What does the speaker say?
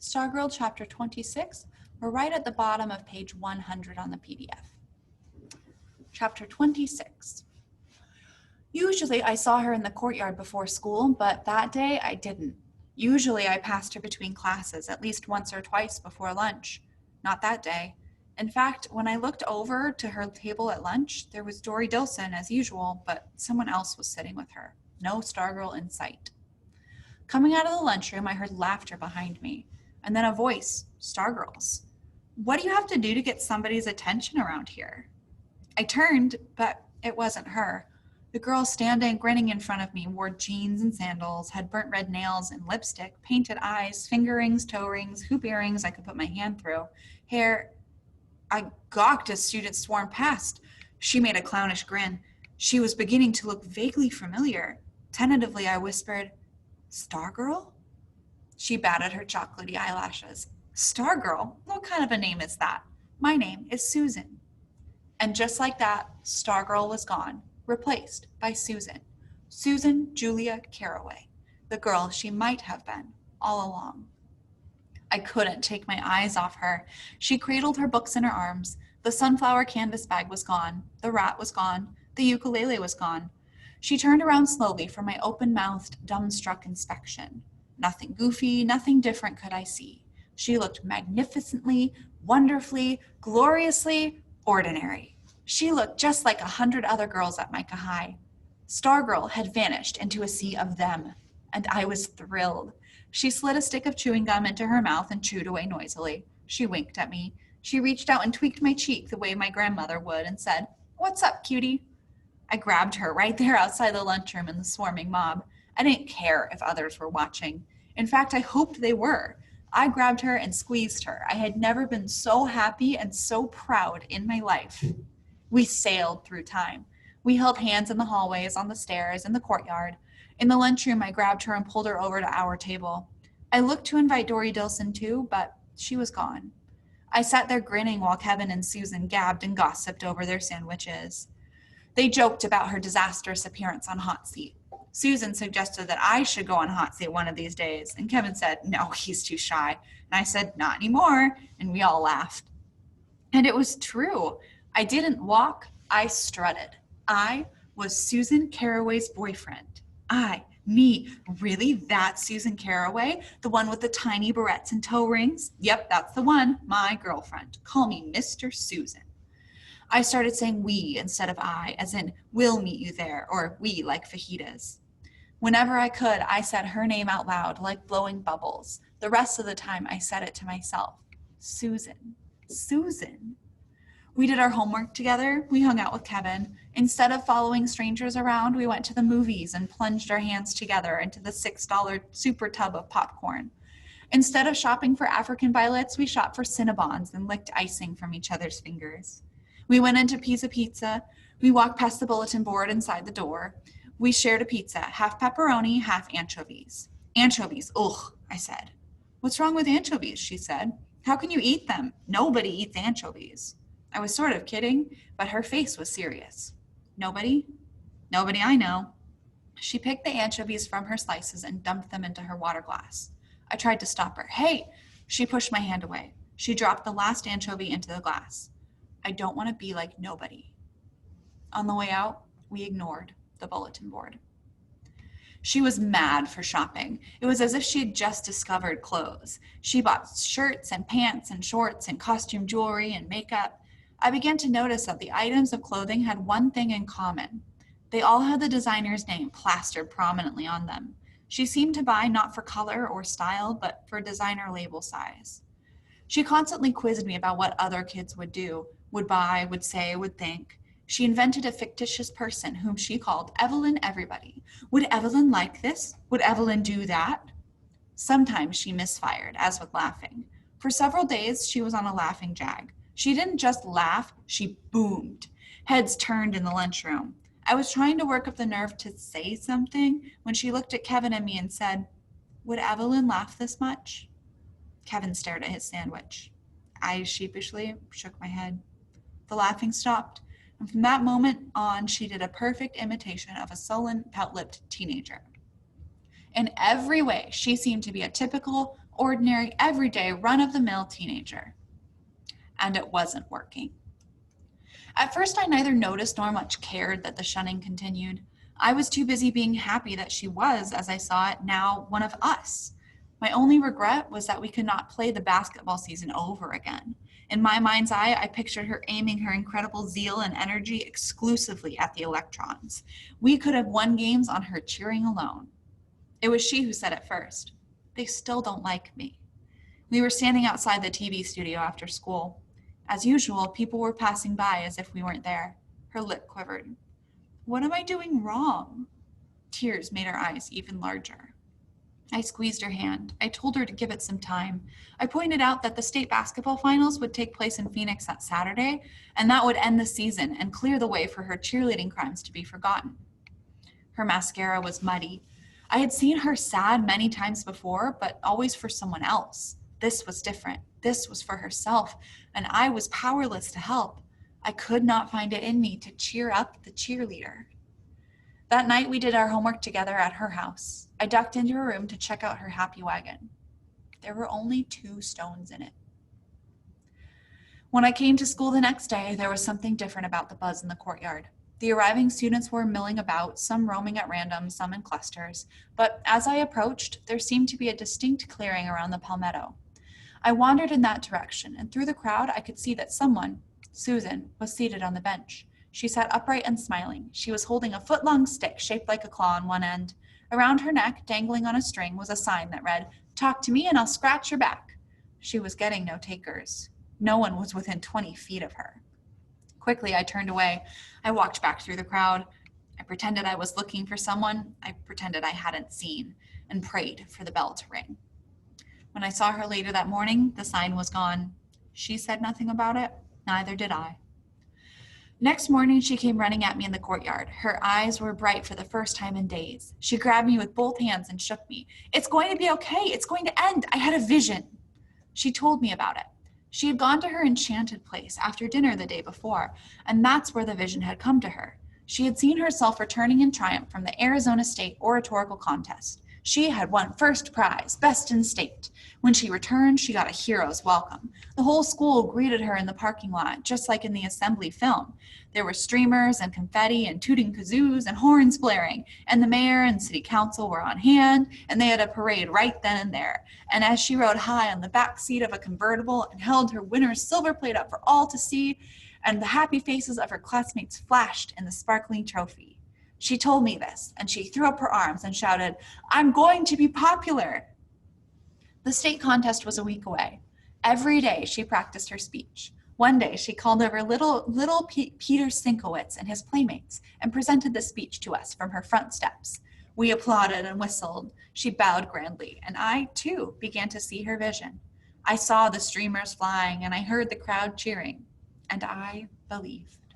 Stargirl Chapter 26. We're right at the bottom of page 100 on the PDF. Chapter 26. Usually I saw her in the courtyard before school, but that day I didn't. Usually I passed her between classes at least once or twice before lunch. Not that day. In fact, when I looked over to her table at lunch, there was Dory Dilson as usual, but someone else was sitting with her. No Stargirl in sight. Coming out of the lunchroom, I heard laughter behind me, and then a voice, Stargirl's. What do you have to do to get somebody's attention around here? I turned, but it wasn't her. The girl standing, grinning in front of me, wore jeans and sandals, had burnt red nails and lipstick, painted eyes, finger rings, toe rings, hoop earrings I could put my hand through, hair. I gawked as students swarmed past. She made a clownish grin. She was beginning to look vaguely familiar. Tentatively, I whispered, Stargirl? She batted her chocolatey eyelashes. Stargirl? What kind of a name is that? My name is Susan. And just like that, Stargirl was gone, replaced by Susan. Susan Julia Carraway, the girl she might have been all along. I couldn't take my eyes off her. She cradled her books in her arms. The sunflower canvas bag was gone. The rat was gone. The ukulele was gone. She turned around slowly for my open-mouthed, dumbstruck inspection. Nothing goofy, nothing different could I see. She looked magnificently, wonderfully, gloriously ordinary. She looked just like 100 other girls at Micah High. Stargirl had vanished into a sea of them, and I was thrilled. She slid a stick of chewing gum into her mouth and chewed away noisily. She winked at me. She reached out and tweaked my cheek the way my grandmother would and said, "What's up, cutie?" I grabbed her right there outside the lunchroom in the swarming mob. I didn't care if others were watching. In fact, I hoped they were. I grabbed her and squeezed her. I had never been so happy and so proud in my life. We sailed through time. We held hands in the hallways, on the stairs, in the courtyard. In the lunchroom, I grabbed her and pulled her over to our table. I looked to invite Dory Dilson too, but she was gone. I sat there grinning while Kevin and Susan gabbed and gossiped over their sandwiches. They joked about her disastrous appearance on Hot Seat. Susan suggested that I should go on Hot Seat one of these days, and Kevin said, no, he's too shy. And I said, not anymore, and we all laughed. And it was true. I didn't walk, I strutted. I was Susan Carraway's boyfriend. Me, really? That Susan Carraway? The one with the tiny barrettes and toe rings? Yep, that's the one, my girlfriend. Call me Mr. Susan. I started saying we instead of I, as in, we'll meet you there, or we like fajitas. Whenever I could, I said her name out loud, like blowing bubbles. The rest of the time, I said it to myself. Susan. Susan. We did our homework together. We hung out with Kevin. Instead of following strangers around, we went to the movies and plunged our hands together into the $6 super tub of popcorn. Instead of shopping for African violets, we shopped for Cinnabons and licked icing from each other's fingers. We went into Pizza. We walked past the bulletin board inside the door. We shared a pizza, half pepperoni, half anchovies. Anchovies, ugh, I said. What's wrong with anchovies, she said. How can you eat them? Nobody eats anchovies. I was sort of kidding, but her face was serious. Nobody? Nobody I know. She picked the anchovies from her slices and dumped them into her water glass. I tried to stop her. Hey! She pushed my hand away. She dropped the last anchovy into the glass. I don't want to be like nobody. On the way out, we ignored the bulletin board. She was mad for shopping. It was as if she had just discovered clothes. She bought shirts and pants and shorts and costume jewelry and makeup. I began to notice that the items of clothing had one thing in common. They all had the designer's name plastered prominently on them. She seemed to buy not for color or style, but for designer label size. She constantly quizzed me about what other kids would do, would buy, would say, would think. She invented a fictitious person whom she called Evelyn Everybody. Would Evelyn like this? Would Evelyn do that? Sometimes she misfired, as with laughing. For several days, she was on a laughing jag. She didn't just laugh, she boomed. Heads turned in the lunchroom. I was trying to work up the nerve to say something when she looked at Kevin and me and said, "Would Evelyn laugh this much?" Kevin stared at his sandwich. I sheepishly shook my head. The laughing stopped, and from that moment on, she did a perfect imitation of a sullen, pout-lipped teenager. In every way, she seemed to be a typical, ordinary, everyday, run-of-the-mill teenager. And it wasn't working. At first, I neither noticed nor much cared that the shunning continued. I was too busy being happy that she was, as I saw it now, one of us. My only regret was that we could not play the basketball season over again. In my mind's eye, I pictured her aiming her incredible zeal and energy exclusively at the electrons. We could have won games on her cheering alone. It was she who said it first. "They still don't like me." We were standing outside the TV studio after school. As usual, people were passing by as if we weren't there. Her lip quivered. "What am I doing wrong?" Tears made her eyes even larger. I squeezed her hand. I told her to give it some time. I pointed out that the state basketball finals would take place in Phoenix that Saturday, and that would end the season and clear the way for her cheerleading crimes to be forgotten. Her mascara was muddy. I had seen her sad many times before, but always for someone else. This was different. This was for herself, and I was powerless to help. I could not find it in me to cheer up the cheerleader. That night, we did our homework together at her house. I ducked into her room to check out her happy wagon. There were only 2 stones in it. When I came to school the next day, there was something different about the buzz in the courtyard. The arriving students were milling about, some roaming at random, some in clusters, but as I approached, there seemed to be a distinct clearing around the palmetto. I wandered in that direction, and through the crowd, I could see that someone, Susan, was seated on the bench. She sat upright and smiling. She was holding a foot-long stick shaped like a claw on one end. Around her neck, dangling on a string, was a sign that read, "Talk to me and I'll scratch your back." She was getting no takers. No one was within 20 feet of her. Quickly, I turned away. I walked back through the crowd. I pretended I was looking for someone. I pretended I hadn't seen, and prayed for the bell to ring. When I saw her later that morning, the sign was gone. She said nothing about it. Neither did I. Next morning, she came running at me in the courtyard. Her eyes were bright for the first time in days. She grabbed me with both hands and shook me. "It's going to be okay. It's going to end. I had a vision." She told me about it. She had gone to her enchanted place after dinner the day before, and that's where the vision had come to her. She had seen herself returning in triumph from the Arizona State Oratorical Contest. She had won first prize, best in state. When she returned, she got a hero's welcome. The whole school greeted her in the parking lot, just like in the assembly film. There were streamers and confetti and tooting kazoos and horns blaring, and the mayor and city council were on hand, and they had a parade right then and there. And as she rode high on the back seat of a convertible and held her winner's silver plate up for all to see, and the happy faces of her classmates flashed in the sparkling trophy. She told me this, and she threw up her arms and shouted, "I'm going to be popular." The state contest was a week away. Every day she practiced her speech. One day she called over little Peter Sinkowitz and his playmates and presented the speech to us from her front steps. We applauded and whistled. She bowed grandly, and I, too, began to see her vision. I saw the streamers flying, and I heard the crowd cheering, and I believed.